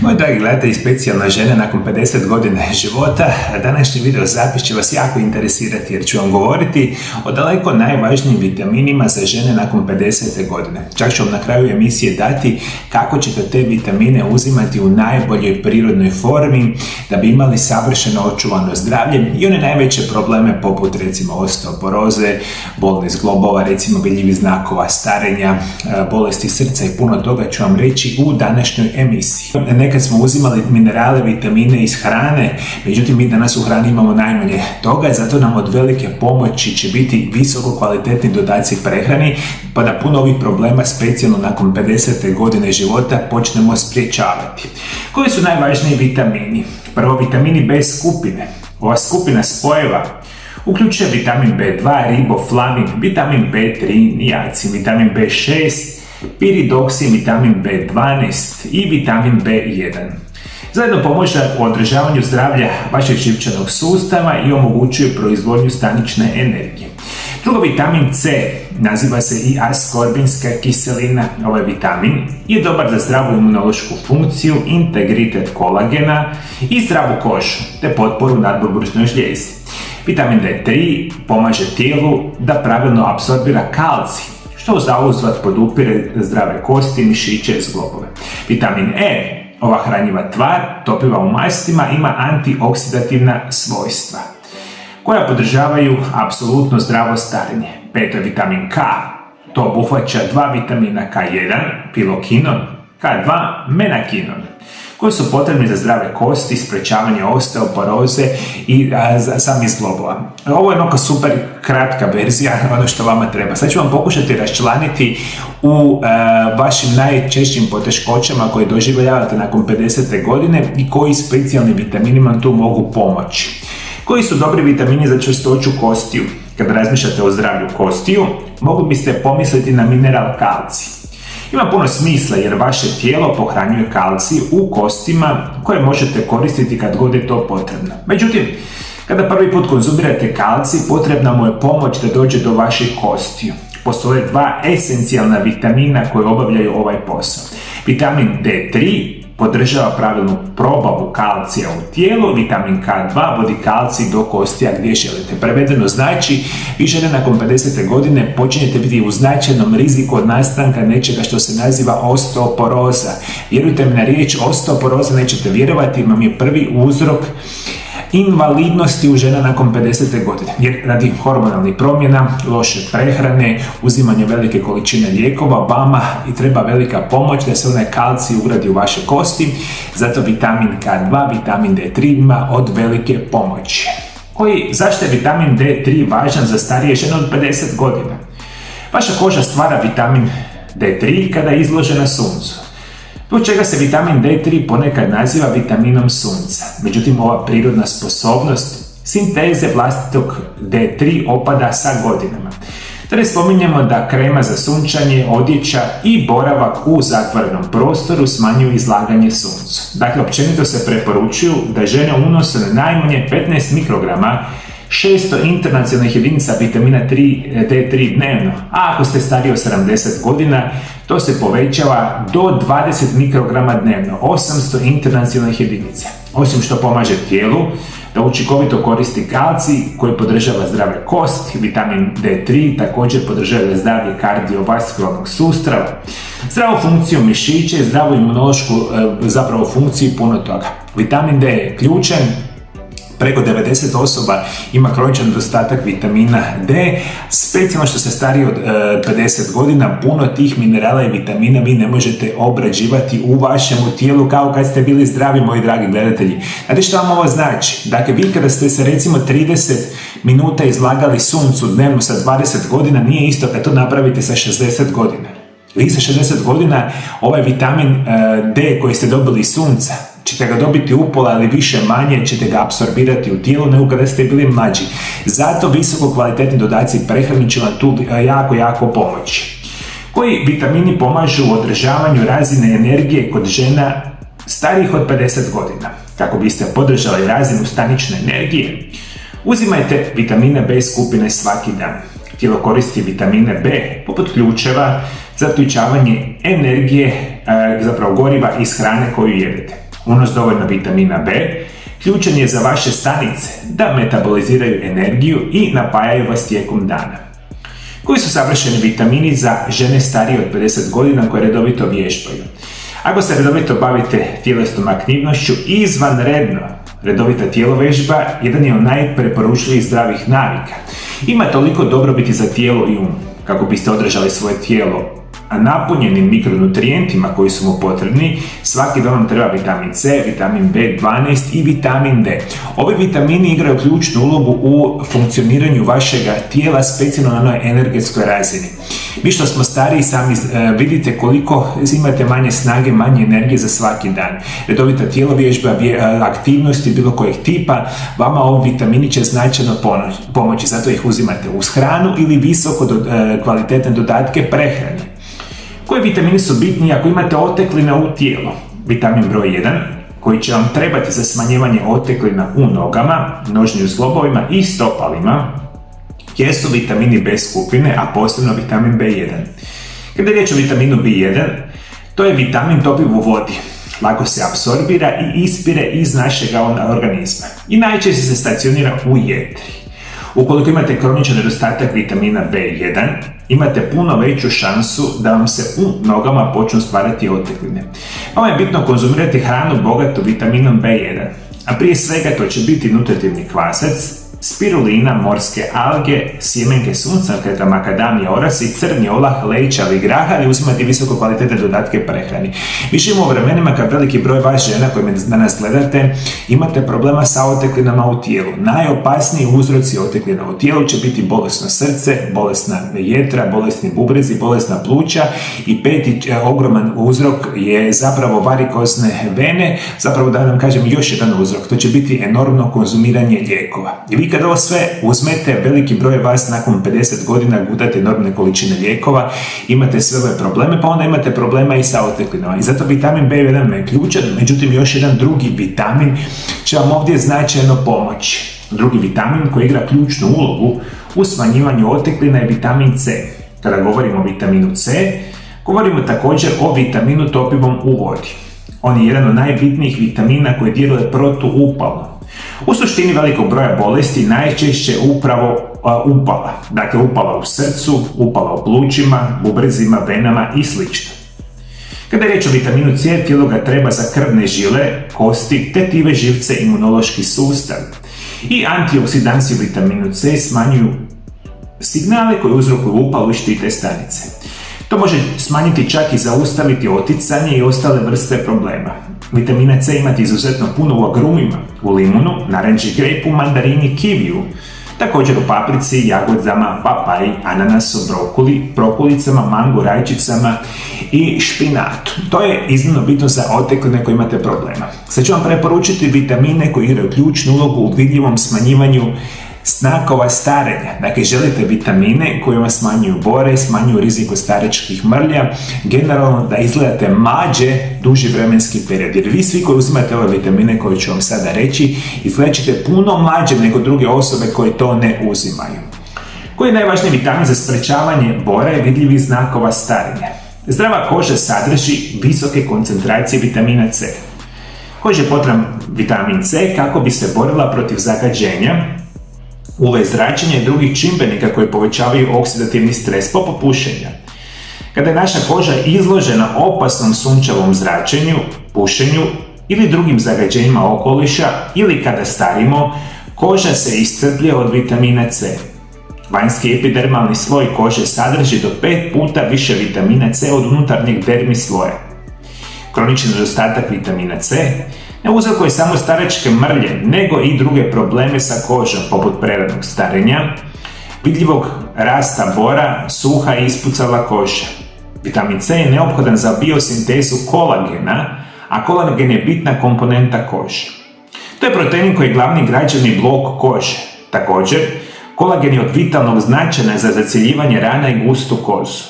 Moji dragi gledatelji, specijalno žene nakon 50 godina života, današnji video zapis će vas jako interesirati jer ću vam govoriti o daleko najvažnijim vitaminima za žene nakon 50. godine. Čak ću vam na kraju emisije dati kako ćete te vitamine uzimati u najboljoj prirodnoj formi da bi imali savršeno očuvano zdravlje i one najveće probleme poput recimo osteoporoze, bolni zglobova, recimo vidljivih znakova starenja, bolesti srca i puno toga ću vam reći u današnjoj emisiji. Nekad smo uzimali minerale, vitamine iz hrane, međutim mi danas u hrani imamo najmanje toga, zato nam od velike pomoći će biti visoko kvalitetni dodaci prehrani, pa da puno ovih problema, specijalno nakon 50. godine života, počnemo spriječavati. Koji su najvažniji vitamini? Prvo, vitamini B skupine. Ova skupina spojeva uključuje vitamin B2, riboflavin, vitamin B3, niacin, vitamin B6, piridoksin, vitamin B12 i vitamin B1. Zajedno pomažu u održavanju zdravlja vašeg živčanog sustava i omogućuju proizvodnju stanične energije. Drugo, vitamin C, naziva se i askorbinska kiselina. Ovaj vitamin je dobar za zdravu imunološku funkciju, integritet kolagena i zdravu kožu, te potporu nadbubrusnoj žlijezi. Vitamin D3 pomaže tijelu da pravilno apsorbira kalcij, što zauzvrat podupire zdrave kosti, mišiće i zglobove. Vitamin E, ova hranjiva tvar, topiva u mastima, ima antioksidativna svojstva koja podržavaju apsolutno zdravo starenje. Peto je vitamin K, to obuhvaća dva vitamina K1, pilokinon, K2, menakinon, koji su potrebni za zdrave kosti, sprečavanje osteoporoze i samih zglobova. Ovo je onako super kratka verzija, ono što vama treba. Sad ću vam pokušati raščlaniti u vašim najčešćim poteškoćama koje doživljavate nakon 50. godine i koji specijalni vitamini vam tu mogu pomoći. Koji su dobri vitamini za čvrstoću kostiju? Kad razmišljate o zdravlju kostiju, mogli biste pomisliti na mineral kalcij. Ima puno smisla jer vaše tijelo pohranjuje kalcij u kostima koje možete koristiti kad god je to potrebno. Međutim, kada prvi put konzumirate kalcij, potrebna mu je pomoć da dođe do vaših kostiju. Postoje dva esencijalna vitamina koje obavljaju ovaj posao. Vitamin D3 podržava pravilnu probavu kalcija u tijelu, vitamin K2 vodi kalcij do kostija gdje želite. Prevedeno znači, vi žene nakon 50. godine počinjete biti u značajnom riziku od nastanka nečega što se naziva osteoporoza. Vjerujte mi na riječ osteoporoza, nećete vjerovati, imam je prvi uzrok invalidnosti u žena nakon 50. godine, jer radi hormonalnih promjena, loše prehrane, uzimanje velike količine lijekova, vama i treba velika pomoć da se onaj kalcij ugradi u vaše kosti, zato vitamin K2, vitamin D3 ima od velike pomoći. Zašto je vitamin D3 važan za starije žene od 50 godina? Vaša koža stvara vitamin D3 kada je izložena suncu. Zbog čega se vitamin D3 ponekad naziva vitaminom sunca. Međutim, ova prirodna sposobnost sinteze vlastitog D3 opada sa godinama. Tada spominjemo da krema za sunčanje, odjeća i boravak u zatvorenom prostoru smanjuju izlaganje suncu. Dakle, općenito se preporučuju da žene unose najmanje 15 mikrograma 600 internacionalnih jedinica vitamina D3 dnevno, a ako ste stariji od 70 godina, to se povećava do 20 mikrograma dnevno, 800 internacionalnih jedinica. Osim što pomaže tijelu da učinkovito koristi kalcij koji podržava zdrave kosti, vitamin D3 također podržava zdravlje kardiovaskularnog sustava, zdravu funkciju mišića i zdravu imunološku funkciju i puno toga. Vitamin D je ključan. Preko 90 osoba ima kroničan nedostatak vitamina D, specijalno što se stariji od 50 godina, puno tih minerala i vitamina vi ne možete obrađivati u vašemu tijelu kao kad ste bili zdravi, moji dragi gledatelji. Znate što vam ovo znači? Dakle, vi kada ste se recimo 30 minuta izlagali suncu dnevno sa 20 godina, nije isto kad to napravite sa 60 godina. Vi sa 60 godina ovaj vitamin D koji ste dobili iz sunca, ćete ga dobiti upola ili više manje, ćete ga apsorbirati u tijelu nego kada ste bili mlađi. Zato visoko kvalitetni dodaci prehrani će vam tu jako pomoći. Koji vitamini pomažu u održavanju razine energije kod žena starijih od 50 godina? Kako biste podržali razinu stanične energije? Uzimajte vitamine B skupine svaki dan. Tijelo koristi vitamine B poput ključeva za otključavanje energije, zapravo goriva iz hrane koju jedete. Unos dovoljno vitamina B ključan je za vaše stanice da metaboliziraju energiju i napajaju vas tijekom dana. Koji su savršeni vitamini za žene starije od 50 godina koje redovito vježbaju? Ako se redovito bavite tjelesnom aktivnošću, izvanredno redovita tjelovježba jedan je od najpreporučljivih zdravih navika. Ima toliko dobrobiti za tijelo i um. Kako biste održali svoje tijelo napunjenim mikronutrijentima koji su mu potrebni, svaki dan vam treba vitamin C, vitamin B12 i vitamin D. Ovi vitamini igraju ključnu ulogu u funkcioniranju vašeg tijela, specijalno na onoj energetskoj razini. Vi što smo stariji sami vidite koliko imate manje snage, manje energije za svaki dan. Redovita tjelovježba, aktivnosti bilo kojeg tipa, vama ovi vitamini će značajno pomoći, zato ih uzimate uz hranu ili visoko kvalitetne dodatke prehrani. Koji vitamini su bitni ako imate otekline u tijelu? Vitamin broj 1, koji će vam trebati za smanjivanje oteklina u nogama, nožnim zglobovima i stopalima, jesu vitamini B skupine, a posebno vitamin B1. Kada je riječ o vitaminu B1, to je vitamin topiv u vodi. Lako se apsorbira i ispire iz našeg organizma i najčešće se stacionira u jetri. Ukoliko imate kroničan nedostatak vitamina B1, imate puno veću šansu da vam se u nogama počnu stvarati otekline. Vama je bitno konzumirati hranu bogatu vitaminom B1, a prije svega to će biti nutritivni kvasac, spirulina, morske alge, sjemenke suncokreta, makadamija, orasi, crni olah, lejčavi, graha ili uzimati visoko kvalitetne dodatke prehrani. Mi živimo u vremenima kad veliki broj vas žena koji me danas gledate imate problema sa oteklinama u tijelu. Najopasniji uzroci oteklina u tijelu će biti bolesno srce, bolesna jetra, bolesni bubrezi, bolesna pluća i peti ogroman uzrok je zapravo varikozne vene, zapravo da nam kažem još jedan uzrok, to će biti enormno konzumiranje lijekova. I vi kad ovo sve uzmete, veliki broj vas nakon 50 godina gudate enormne količine lijekova, imate sve ove probleme, pa onda imate problema i sa oteklinama. I zato vitamin B1 je ključan, međutim još jedan drugi vitamin će vam ovdje značajno pomoći. Drugi vitamin koji igra ključnu ulogu u smanjivanju oteklina je vitamin C. Kada govorimo o vitaminu C, govorimo također o vitaminu topivom u vodi. On je jedan od najbitnijih vitamina koji djeluje protuupalno. U suštini velikog broja bolesti najčešće upravo upala. Dakle, upala u srcu, upala u plućima, bubrezima, venama i sl. Kada je riječ o vitaminu C, tijelo ga treba za krvne žile, kosti, tetive živce, imunološki sustav. I antioksidansi u vitaminu C smanjuju signale koji uzrokuju upalu i štite stanice. To može smanjiti čak i zaustaviti oticanje i ostale vrste problema. Vitamina C imate izuzetno puno u agrumima, u limunu, naranči, grepu, mandarini, kiviju, također u paprici, jagodama, papaji, ananasu, brokulicama, mangu, rajčicama i špinatu. To je iznimno bitno za otekline koji imate problema. Sad ću vam preporučiti vitamine koji igraju ključnu ulogu u vidljivom smanjivanju znakova starenja. Dakle, želite vitamine koji vam smanjuju bore, smanjuju rizik od staračkih mrlja, generalno da izgledate mlađe duži vremenski period. Jer vi svi koji uzimate ove vitamine koje ću vam sada reći, izgledat ćete puno mlađe nego druge osobe koje to ne uzimaju. Koji je najvažniji vitamin za sprečavanje bora i vidljivih znakova starenja? Zdrava koža sadrži visoke koncentracije vitamina C. Koži je potreban vitamin C kako bi se borila protiv zagađenja, UV zračenja i drugih čimbenika koji povećavaju oksidativni stres poput pušenja. Kada je naša koža izložena opasnom sunčevom zračenju, pušenju ili drugim zagađenjima okoliša ili kada starimo, koža se iscrpljuje od vitamina C. Vanjski epidermalni sloj kože sadrži do 5 puta više vitamina C od unutarnjeg dermi sloja. Kronični nedostatak vitamina C ne uzrokuje samo staračke mrlje, nego i druge probleme sa kožom, poput preranog starenja, vidljivog rasta bora, suha i ispucala koža. Vitamin C je neophodan za biosintezu kolagena, a kolagen je bitna komponenta kože. To je protein koji je glavni građevni blok kože. Također, kolagen je od vitalnog značaja za zacjeljivanje rana i gustu kožu.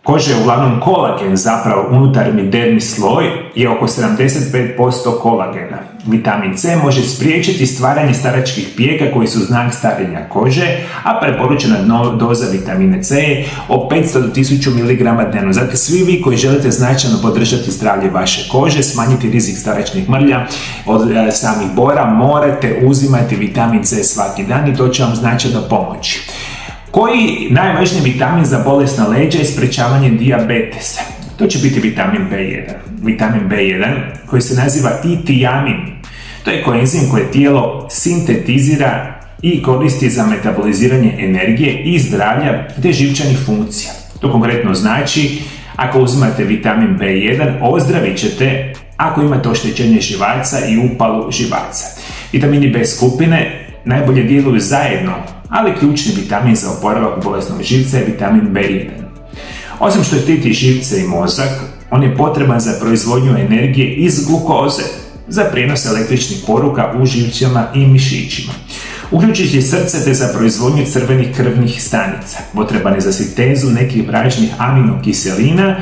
kože je uglavnom kolagen, zapravo unutarnji dermi sloj je oko 75% kolagena. Vitamin C može spriječiti stvaranje staračkih pijega koji su znak starenja kože, a preporučena doza vitamina C je od 500 do 1000 mg dnevno. Zato svi vi koji želite značajno podržati zdravlje vaše kože, smanjiti rizik staračnih mrlja od samih bora, morate uzimati vitamin C svaki dan i to će vam značajno pomoći. Koji najvažniji vitamin za bolesna leđa i sprečavanje dijabetesa? To će biti vitamin B1. Vitamin B1 koji se naziva i tiamin. To je koenzim koje tijelo sintetizira i koristi za metaboliziranje energije i zdravlja te živčanih funkcija. To konkretno znači, ako uzimate vitamin B1, ozdravit ćete ako imate oštećenje živaca i upalu živaca. Vitamini B skupine najbolje djeluju zajedno, ali ključni vitamin za oporavak bolesnog živca je vitamin B1. Osim što štiti živce i mozak, on je potreban za proizvodnju energije iz glukoze, za prijenos električnih poruka u živčima i mišićima. Uključujući srce te za proizvodnju crvenih krvnih stanica. Potreban je za sintezu nekih važnih aminokiselina,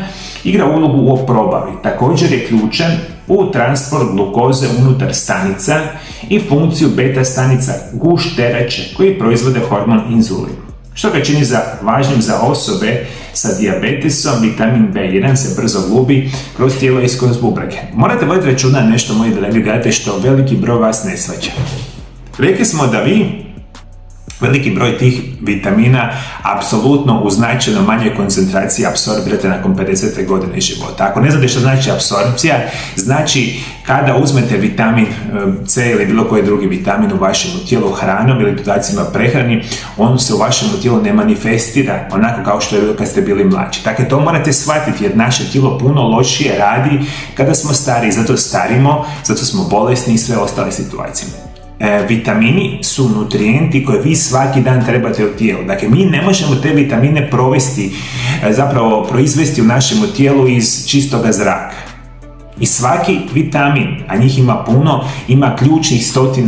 igra ulogu u probavi. Također je ključan u transport glukoze unutar stanica i funkciju beta stanica gušterače koji proizvode hormon inzulin. Što ga čini važnim za osobe sa dijabetesom, vitamin B1 se brzo gubi kroz tijelo i kroz bubrege. Morate voditi računa nešto, moji dragi gledatelji, što veliki broj vas ne shvaća. Rekli smo da vi veliki broj tih vitamina apsolutno u značajno manjoj koncentraciji apsorbirate nakon 50. godine života. Ako ne znate što znači apsorpcija, znači kada uzmete vitamin C ili bilo koji drugi vitamin u vašem tijelu hranom ili dodacima prehrani, on se u vašem tijelu ne manifestira onako kao što je bilo kad ste bili mlađi. Dakle, to morate shvatiti jer naše tijelo puno lošije radi kada smo stariji, zato starimo, zato smo bolesni i sve ostale situacije. Vitamini su nutrijenti koje vi svaki dan trebate u tijelu. Dakle, mi ne možemo te vitamine proizvesti u našem tijelu iz čistoga zraka. I svaki vitamin, a njih ima puno, ima ključnih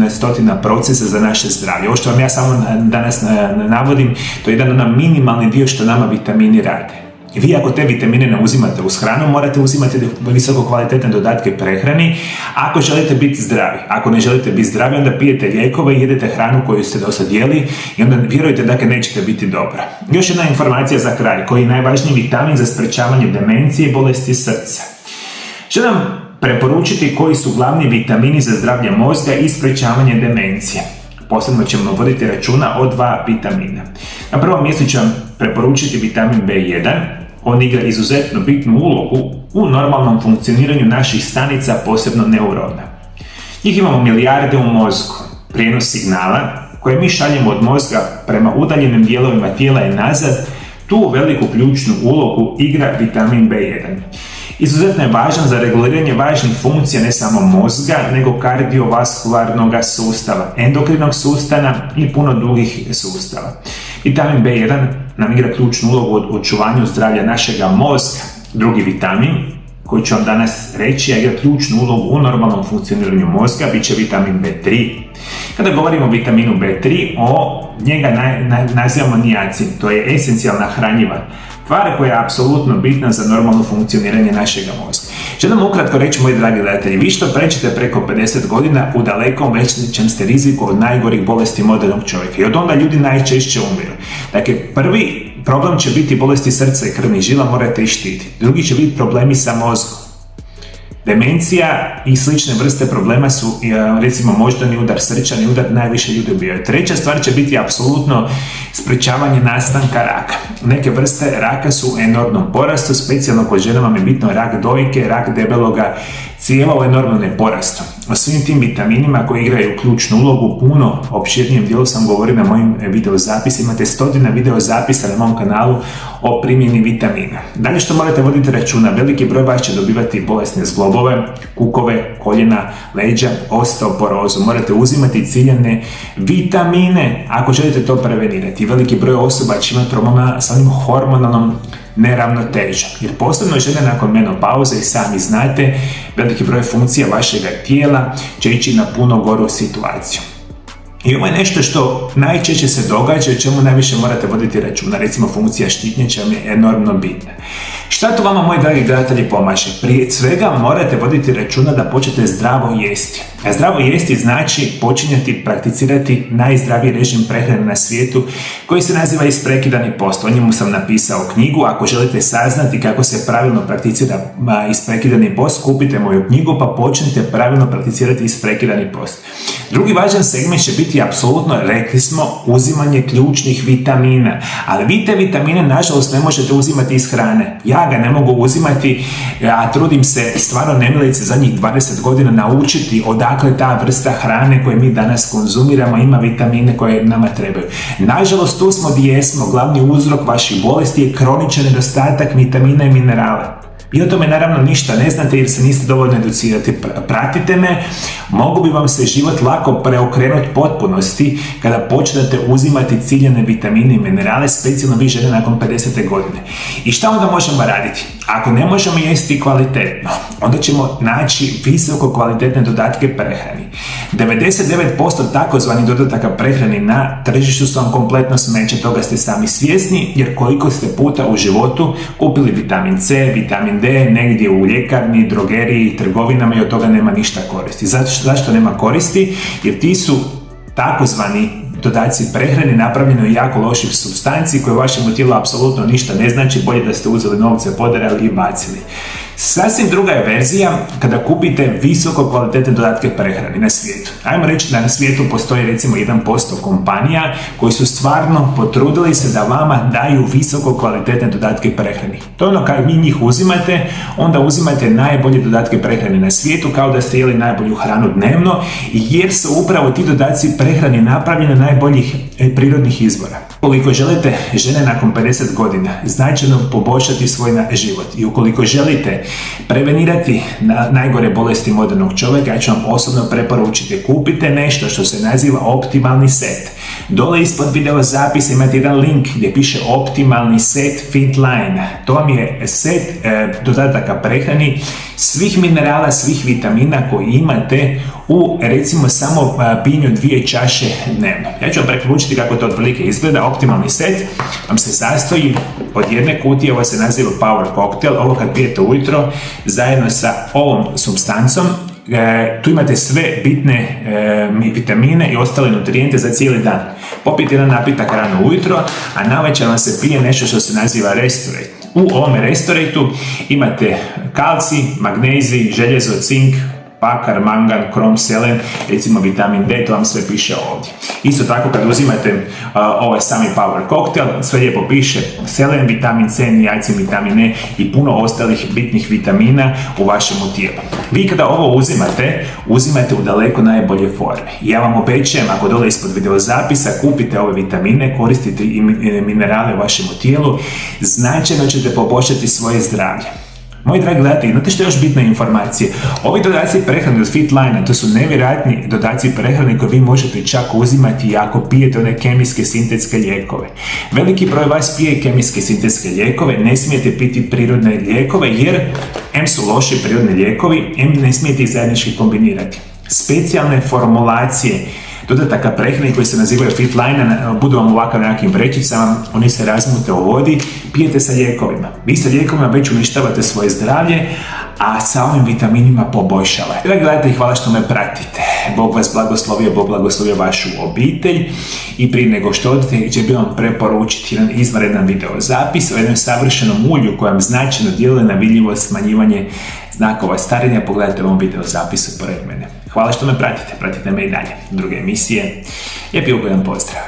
stotina procesa za naše zdravlje. Ovo što vam ja samo danas navodim, to je jedan minimalni dio što nama vitamini rade. Vi ako te vitamine ne uzimate uz hranu, morate uzimati visoko kvalitetne dodatke prehrani ako želite biti zdravi. Ako ne želite biti zdravi, onda pijete lijekove i jedete hranu koju ste dosad jeli i onda vjerujte da nećete biti dobra. Još jedna informacija za kraj, koji je najvažniji vitamin za sprečavanje demencije i bolesti srca. Želim preporučiti koji su glavni vitamini za zdravlje mozga i sprečavanje demencije. Posebno ćemo voditi računa o 2 vitamina. Na prvom mjestu ću vam preporučiti vitamin B1. On igra izuzetno bitnu ulogu u normalnom funkcioniranju naših stanica, posebno neurona. Njih imamo milijarde u mozgu. Prijenos signala koje mi šaljemo od mozga prema udaljenim dijelovima tijela i nazad, tu veliku ključnu ulogu igra vitamin B1. Izuzetno je važan za reguliranje važnih funkcija ne samo mozga, nego kardiovaskularnog sustava, endokrinog sustava i puno drugih sustava. Vitamin B1 nam igra ključnu ulogu u očuvanju zdravlja našega mozga. Drugi vitamin, koji ću vam danas reći, igra ključnu ulogu u normalnom funkcioniranju mozga, bit će vitamin B3. Kada govorimo o vitaminu B3, njega nazivamo niacin, to je esencijalna hranjiva tvar koja je apsolutno bitna za normalno funkcioniranje našega mozga. Želim ukratko reći, moji dragi gledatelji, vi što pređete preko 50 godina, u dalekom većem ste riziku od najgorih bolesti modernog čovjeka i od onda ljudi najčešće umiru. Dakle, prvi problem će biti bolesti srca i krvnih žila, morate ih štititi. Drugi će biti problemi sa mozgom. Demencija i slične vrste problema su, recimo, moždani udar, srčani udar, najviše ljudi ubijaju. Treća stvar će biti apsolutno sprečavanje nastanka raka. Neke vrste raka su u enormnom porastu, specijalno kod žena vam je bitno rak dojke, rak debeloga crijeva u enormnom porastu. O svim tim vitaminima koji igraju ključnu ulogu, puno opširnijem dijelu sam govorio na mojim videozapisima, imate 100 videozapisa na mom kanalu o primjeni vitamina. Dalje što morate voditi računa, veliki broj vas će dobivati bolesne zglobove, kukove, koljena, leđa, osteoporozu. Morate uzimati ciljane vitamine ako želite to prevenirati. Veliki broj osoba će imati problema sa onim hormonalnom neravnoteža. Jer posebno žene nakon menopauze, i sami znate, veliki broj funkcija vašega tijela će ići na puno goru situaciju. I ovo je nešto što najčešće se događa i o čemu najviše morate voditi računa. Recimo, funkcija štitnjača je enormno bitna. Šta to vama, moji dragi gledatelji, pomaže? Prije svega morate voditi računa da počnete zdravo jesti. A zdravo jesti znači počinjati prakticirati najzdraviji režim prehrane na svijetu koji se naziva isprekidani post. O njemu sam napisao knjigu. Ako želite saznati kako se pravilno prakticira isprekidani post, kupite moju knjigu pa počnite pravilno prakticirati isprekidani post. Drugi važan segment će biti apsolutno, rekli smo, uzimanje ključnih vitamina. Ali vi te vitamine, nažalost, ne možete uzimati iz hrane. Ja ga ne mogu uzimati, a trudim se stvarno nemilice zadnjih 20 godina naučiti odakle ta vrsta hrane koje mi danas konzumiramo ima vitamine koje nama trebaju. Nažalost, tu smo gdje jesmo. Glavni uzrok vaših bolesti je kroničan nedostatak vitamina i minerala. I o tome naravno ništa ne znate jer se niste dovoljno educirati. Pratite me, mogu bi vam se život lako preokrenuti potpunosti kada počnete uzimati ciljane vitamine i minerale, specijalno vi žene nakon 50. godine. I šta onda možemo raditi? Ako ne možemo jesti kvalitetno, onda ćemo naći visoko kvalitetne dodatke prehrani. 99% takozvanih dodataka prehrani na tržištu su vam kompletno smeće, toga ste sami svjesni, jer koliko ste puta u životu kupili vitamin C, vitamin D, negdje u ljekarni, drogeriji, trgovinama i od toga nema ništa koristi. Zašto nema koristi? Jer ti su takozvani dodaci prehrane napravljeni u jako loših supstanci koje vašemu tijelu apsolutno ništa ne znači, bolje da ste uzeli novce, poderali i bacili. Sasvim druga je verzija kada kupite visoko kvalitetne dodatke prehrane na svijetu. Ajmo reći da na svijetu postoji recimo 1% kompanija koji su stvarno potrudili se da vama daju visoko kvalitetne dodatke prehrani. To je ono kad vi njih uzimate, onda uzimate najbolje dodatke prehrane na svijetu kao da ste jeli najbolju hranu dnevno, jer su upravo ti dodaci prehrane napravljeni najboljih prirodnih izvora. Ukoliko želite žene nakon 50 godina značajno poboljšati svoj život i ukoliko želite prevenirati najgore bolesti modernog čovjeka, ja ću vam osobno preporučiti kupite nešto što se naziva optimalni set. Dole ispod video zapisa imate jedan link gdje piše optimalni set Fit Line. To vam je set dodataka prehrani svih minerala, svih vitamina koji imate u recimo samo pijenju 2 čaše dnevno. Ja ću vam preporučiti kako to otprilike izgleda. Optimalni set vam se sastoji od jedne kutije, ovo se naziva Power Cocktail, ovo kad pijete ujutro zajedno sa ovom supstancom. Tu imate sve bitne vitamine i ostale nutrijente za cijeli dan. Popijte jedan napitak rano ujutro, a navečer vam se pije nešto što se naziva Restorate. U ovome Restorateu imate kalcij, magnezij, željezo, cink, bakar, mangan, krom, selen, recimo vitamin D, to vam sve piše ovdje. Isto tako kad uzimate ovaj sami Power Cocktail, sve lijepo piše selen, vitamin C, niacin, vitamin E i puno ostalih bitnih vitamina u vašemu tijelu. Vi kada ovo uzimate u daleko najbolje forme. Ja vam obećajem, ako dole ispod video zapisa kupite ove vitamine, koristite i minerale u vašemu tijelu, značajno ćete poboljšati svoje zdravlje. Moji dragi gledatelji, znate što je još bitna informacija? Ovi dodaci prehrane od Fit Line, to su nevjerojatni dodaci prehrane koje vi možete čak uzimati ako pijete one kemijske sintetske lijekove. Veliki broj vas pije kemijske sintetske lijekove, ne smijete piti prirodne lijekove jer em su loši prirodni lijekovi, em ne smijete ih zajednički kombinirati. Specijalne formulacije dodataka prehrane koji se nazivaju Fit Line, budu vam ovakav nekakvim vrećicama, oni se razmute u vodi, pijete sa lijekovima. Vi sa lijekovima već uništavate svoje zdravlje, a sa ovim vitaminima poboljšavate. Dragi gledatelji, hvala što me pratite. Bog vas blagoslovio, Bog blagoslovio vašu obitelj i prije nego što odete, će bi vam preporučiti jedan izvanredan video zapis o jednom savršenom ulju koje vam značajno djeluje na vidljivost, smanjivanje znakova starenja. Pogledajte ovom video zapisu pored mene. Hvala što me pratite me i dalje. Druge emisije. Lijepi ugodan pozdrav.